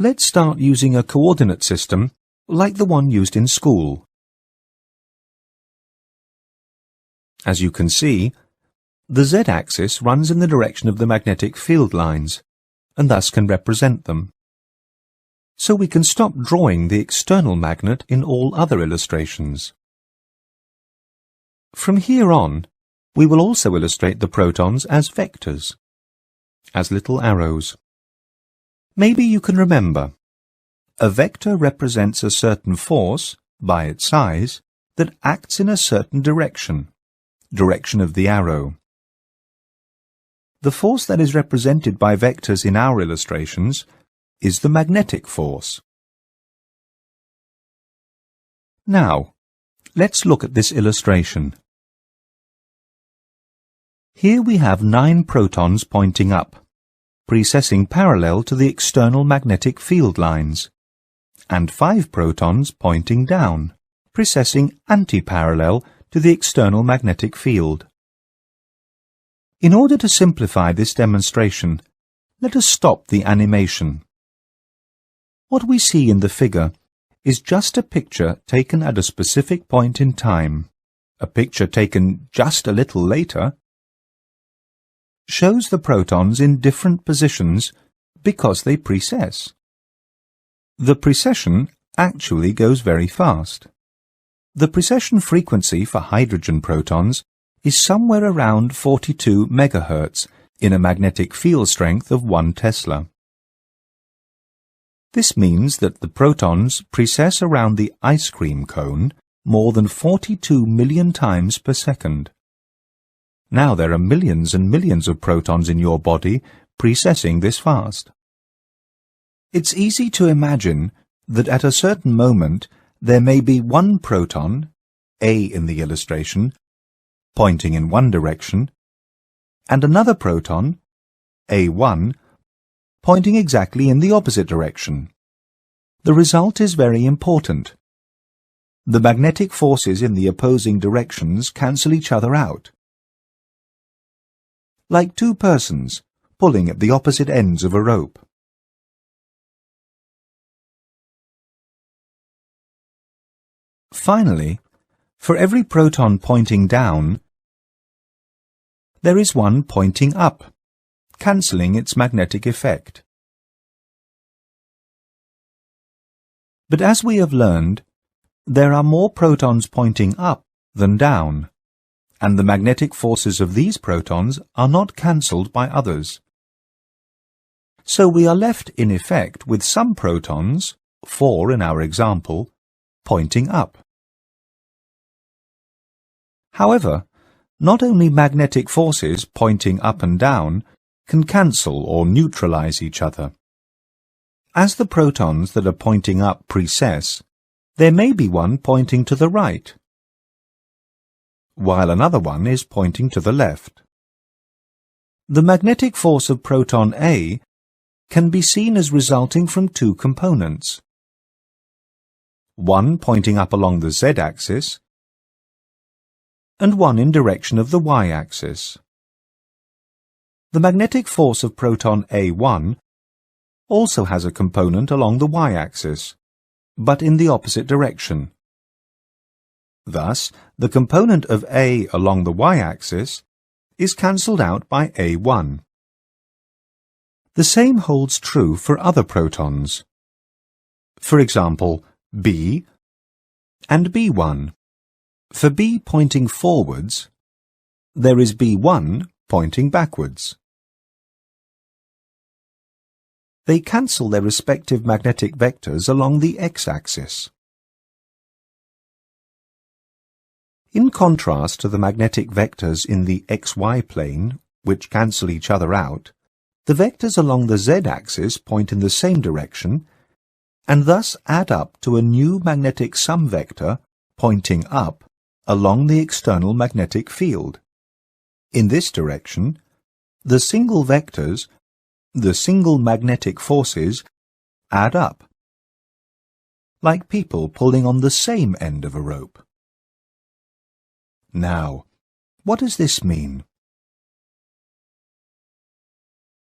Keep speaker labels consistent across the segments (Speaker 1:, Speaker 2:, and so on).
Speaker 1: Let's start using a coordinate system like the one used in school. As you can see, the z-axis runs in the direction of the magnetic field lines, and thus can represent them. So we can stop drawing the external magnet in all other illustrations. From here on, we will also illustrate the protons as vectors, as little arrows. Maybe you can remember, a vector represents a certain force, by its size, that acts in a certain direction of the arrow. The force that is represented by vectors in our illustrations is the magnetic force. Now, let's look at this illustration. Here we have 9 protons pointing up, precessing parallel to the external magnetic field lines, and 5 protons pointing down, precessing anti-parallel to the external magnetic field. In order to simplify this demonstration, let us stop the animation. What we see in the figure is just a picture taken at a specific point in time. A picture taken just a little later shows the protons in different positions because they precess. The precession actually goes very fast. The precession frequency for hydrogen protons is somewhere around 42 MHz in a magnetic field strength of 1 Tesla. This means that the protons precess around the ice cream cone more than 42 million times per second. Now there are millions and millions of protons in your body precessing this fast. It's easy to imagine that at a certain moment there may be one proton, A in the illustration, pointing in one direction, and another proton, A1, pointing exactly in the opposite direction. The result is very important. The magnetic forces in the opposing directions cancel each other out, like 2 persons pulling at the opposite ends of a rope. Finally, for every proton pointing down, there is one pointing up, cancelling its magnetic effect. But as we have learned, there are more protons pointing up than down, and the magnetic forces of these protons are not cancelled by others. So we are left in effect with some protons, 4 in our example, pointing up. However, not only magnetic forces pointing up and down can cancel or neutralize each other. As the protons that are pointing up precess, there may be one pointing to the right, while another one is pointing to the left. The magnetic force of proton A can be seen as resulting from 2 components, one pointing up along the z-axis, and one in direction of the y-axis. The magnetic force of proton A1 also has a component along the y-axis, but in the opposite direction. Thus, the component of A along the y-axis is cancelled out by A1. The same holds true for other protons. For example, B and B1. For B pointing forwards, there is B1 pointing backwards. They cancel their respective magnetic vectors along the x-axis. In contrast to the magnetic vectors in the xy plane, which cancel each other out, the vectors along the z-axis point in the same direction and thus add up to a new magnetic sum vector pointing up along the external magnetic field. In this direction, the single vectors, the single magnetic forces, add up, like people pulling on the same end of a rope. Now, what does this mean?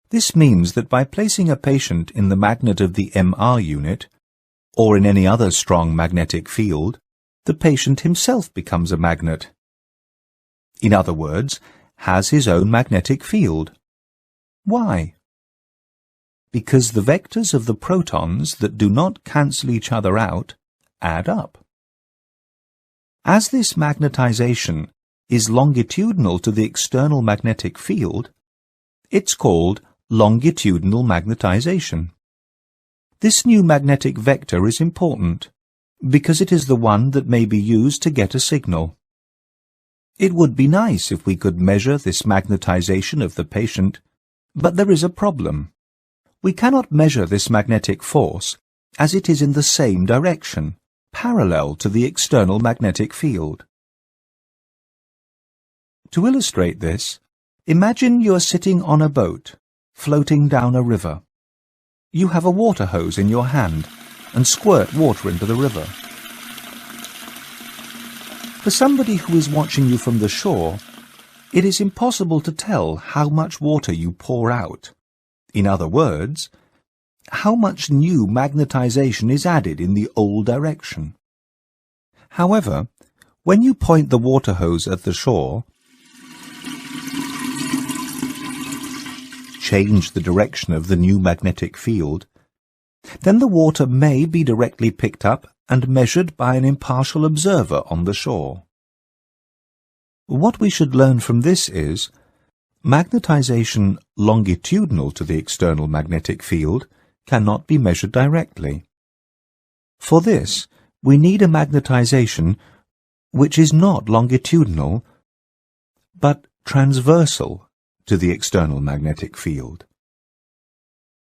Speaker 1: This means that by placing a patient in the magnet of the MR unit, or in any other strong magnetic field, the patient himself becomes a magnet. In other words, has his own magnetic field. Why? Because the vectors of the protons that do not cancel each other out add up. As this magnetization is longitudinal to the external magnetic field, it's called longitudinal magnetization. This new magnetic vector is important because it is the one that may be used to get a signal. It would be nice if we could measure this magnetization of the patient, but there is a problem. We cannot measure this magnetic force as it is in the same direction, parallel to the external magnetic field. To illustrate this, imagine you are sitting on a boat, floating down a river. You have a water hose in your hand and squirt water into the river. For somebody who is watching you from the shore, it is impossible to tell how much water you pour out. In other words, how much new magnetization is added in the old direction. However, when you point the water hose at the shore, change the direction of the new magnetic field, then the water may be directly picked up and measured by an impartial observer on the shore. What we should learn from this is, magnetization longitudinal to the external magnetic field cannot be measured directly. For this, we need a magnetization which is not longitudinal, but transversal to the external magnetic field.